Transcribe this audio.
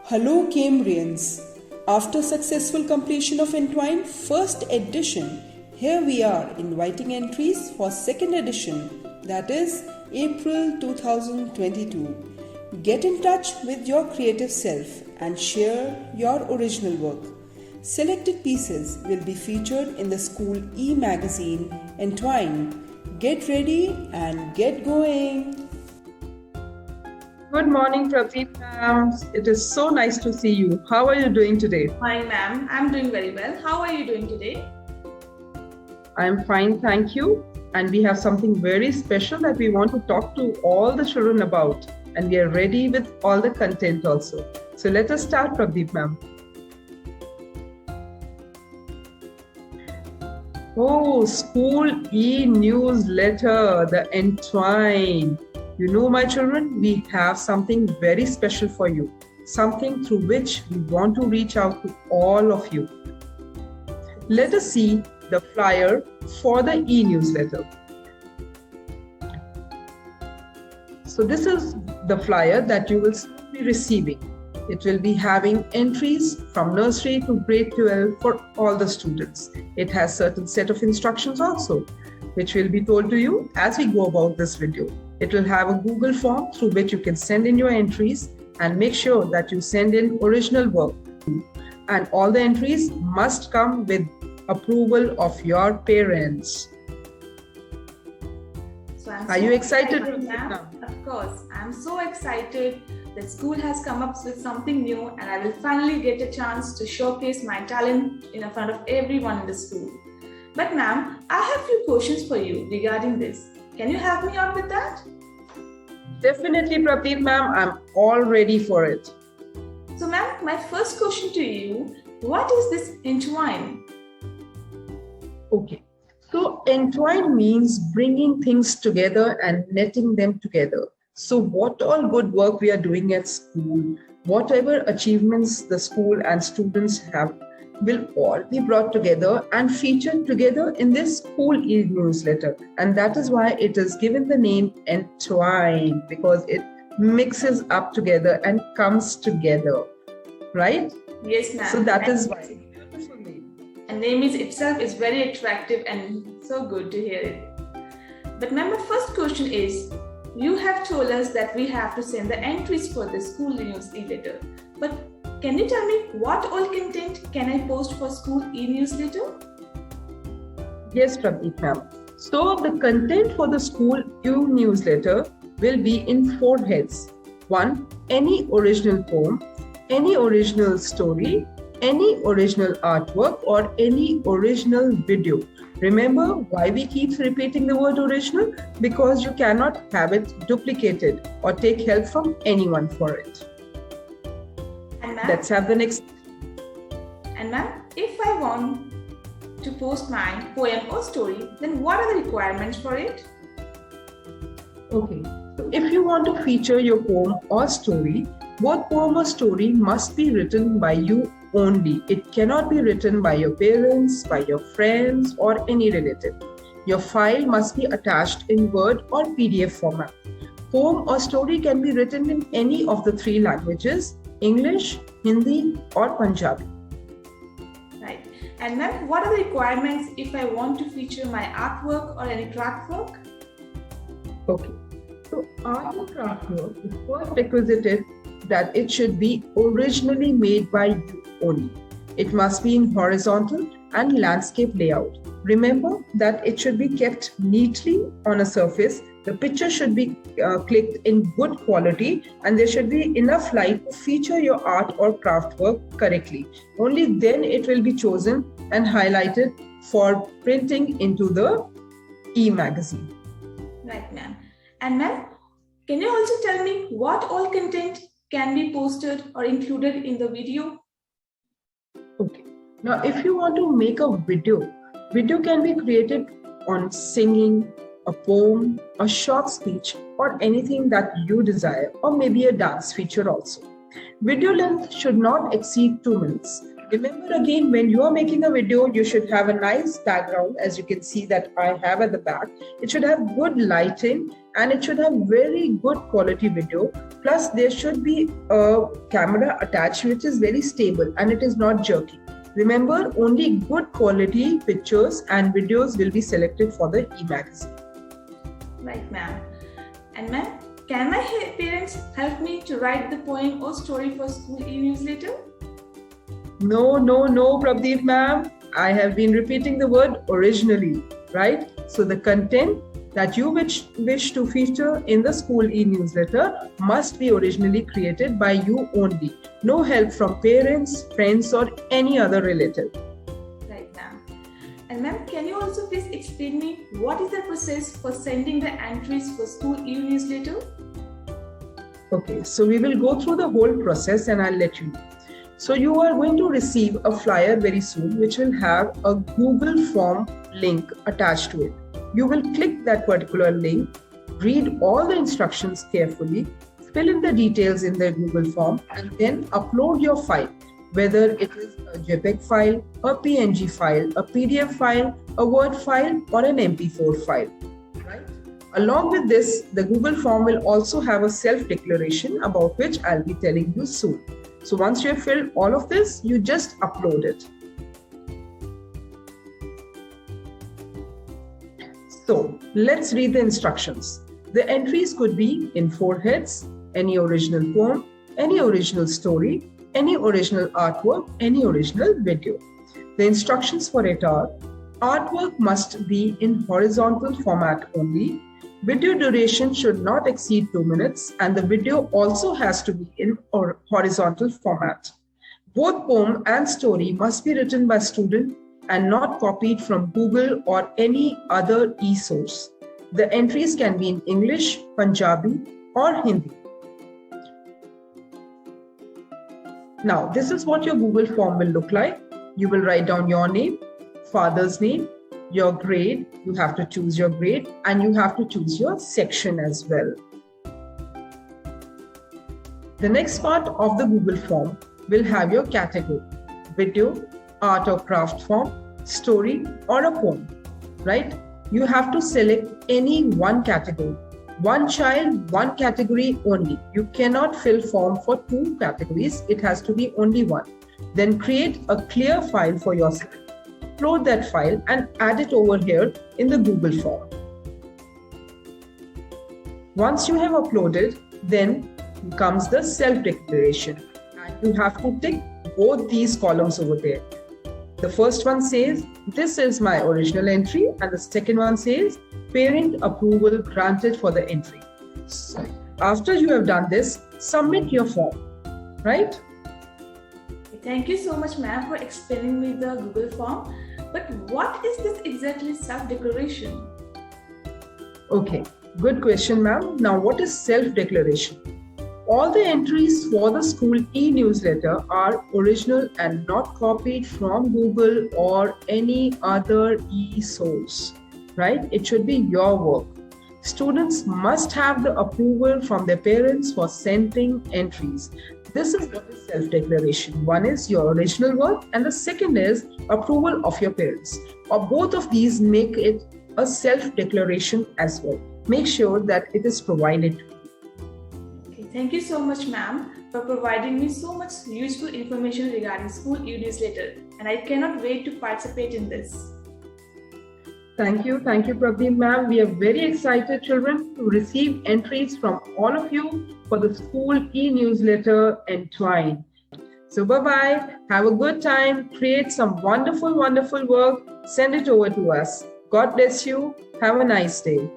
Hello Cambrians! After successful completion of Entwine first edition, here we are inviting entries for second edition, that is April 2022. Get in touch with your creative self and share your original work. Selected pieces will be featured in the school e-magazine Entwine. Get ready and get going! Good morning, Pradeep ma'am. It is so nice to see you. How are you doing today? Fine, ma'am. I'm doing very well. How are you doing today? I'm fine, thank you. And we have something very special that we want to talk to all the children about. And we are ready with all the content also. So let us start, Pradeep ma'am. Oh, school e-newsletter, the Entwine. You know, my children, we have something very special for you, something through which we want to reach out to all of you. Let us see the flyer for the e-newsletter. So this is the flyer that you will soon be receiving. It will be having entries from nursery to grade 12 for all the students. It has certain set of instructions also, which will be told to you as we go about this video. It will have a Google form through which you can send in your entries and make sure that you send in original work. And all the entries must come with approval of your parents. Are you excited? Of course, I'm so excited that school has come up with something new and I will finally get a chance to showcase my talent in front of everyone in the school. But ma'am, I have a few questions for you regarding this. Can you help me out with that? Definitely, Pradeep ma'am. I'm all ready for it. So ma'am, my first question to you, what is this Entwine? Okay. So Entwine means bringing things together and netting them together. So what all good work we are doing at school, whatever achievements the school and students have, will all be brought together and featured together in this school e-newsletter. And that is why it is given the name Entwine, because it mixes up together and comes together, right? Yes, ma'am. So that is why. Beautiful name. And name itself is very attractive and so good to hear it. But ma'am, my first question is, you have told us that we have to send the entries for the school newsletter. But can you tell me what all content can I post for school e-newsletter? Yes, Pradeep ma'am. So the content for the school e-newsletter will be in 4 heads. 1. Any original poem, any original story, any original artwork, or any original video. Remember why we keep repeating the word original? Because you cannot have it duplicated or take help from anyone for it. Let's have the next. And ma'am, if I want to post my poem or story, then what are the requirements for it? Okay, so if you want to feature your poem or story, both poem or story must be written by you only. It cannot be written by your parents, by your friends, or any relative. Your file must be attached in Word or PDF format. Poem or story can be written in any of the 3 languages, English, Hindi, or Punjabi. Right. And ma'am, what are the requirements if I want to feature my artwork or any craft work? Okay. So art or craft work, the first requisite is that it should be originally made by you only. It must be in horizontal and landscape layout. Remember that it should be kept neatly on a surface. The picture should be clicked in good quality and there should be enough light to feature your art or craft work correctly. Only then it will be chosen and highlighted for printing into the e-magazine. Right, ma'am. And ma'am, can you also tell me what all content can be posted or included in the video? Okay. Now, if you want to make a video can be created on singing, a poem, a short speech, or anything that you desire, or maybe a dance feature also. Video length should not exceed 2 minutes. Remember again, when you are making a video, you should have a nice background, as you can see that I have at the back. It should have good lighting and it should have very good quality video. Plus there should be a camera attached which is very stable and it is not jerky. Remember, only good quality pictures and videos will be selected for the e-magazine. Right, ma'am. And ma'am, can my parents help me to write the poem or story for school e-newsletter? No, Prabdeep ma'am. I have been repeating the word originally, right? So the content that you wish to feature in the school e-newsletter must be originally created by you only. No help from parents, friends, or any other relative. Right, ma'am. And ma'am, can you also please explain me what is the process for sending the entries for school e-newsletter? Okay, so we will go through the whole process and I'll let you know. So you are going to receive a flyer very soon which will have a Google form link attached to it. You will click that particular link, read all the instructions carefully, fill in the details in the Google form, and then upload your file, whether it is a JPEG file, a PNG file, a PDF file, a Word file, or an MP4 file. Right? Along with this, the Google form will also have a self-declaration about which I'll be telling you soon. So once you have filled all of this, you just upload it. So let's read the instructions. The entries could be in 4 heads, any original poem, any original story, any original artwork, any original video. The instructions for it are: artwork must be in horizontal format only. Video duration should not exceed 2 minutes, and the video also has to be in horizontal format. Both poem and story must be written by student and not copied from Google or any other e-source. The entries can be in English, Punjabi, or Hindi. Now, this is what your Google form will look like. You will write down your name, father's name, your grade, you have to choose your grade, and you have to choose your section as well. The next part of the Google form will have your category: video, art or craft form, story, or a poem, right? You have to select any one category. One child, one category only. You cannot fill form for 2 categories. It has to be only one. Then create a clear file for yourself. Upload that file and add it over here in the Google form. Once you have uploaded, then comes the self-declaration. And you have to tick both these columns over there. The first one says, this is my original entry, and the second one says, parent approval granted for the entry. So after you have done this, submit your form, right? Thank you so much, ma'am, for explaining me the Google form. But what is this exactly self-declaration? Okay, good question, ma'am. Now, what is self-declaration? All the entries for the school e-newsletter are original and not copied from Google or any other e-source, right? It should be your work. Students must have the approval from their parents for sending entries. This is what is self-declaration. One is your original work and the second is approval of your parents. Or both of these make it a self-declaration as well. Make sure that it is provided. Thank you so much, ma'am, for providing me so much useful information regarding school e-newsletter, and I cannot wait to participate in this. Thank you, Prabdeep ma'am. We are very excited, children, to receive entries from all of you for the school e-newsletter Entwine. So bye-bye, have a good time, create some wonderful work, send it over to us. God bless you, have a nice day.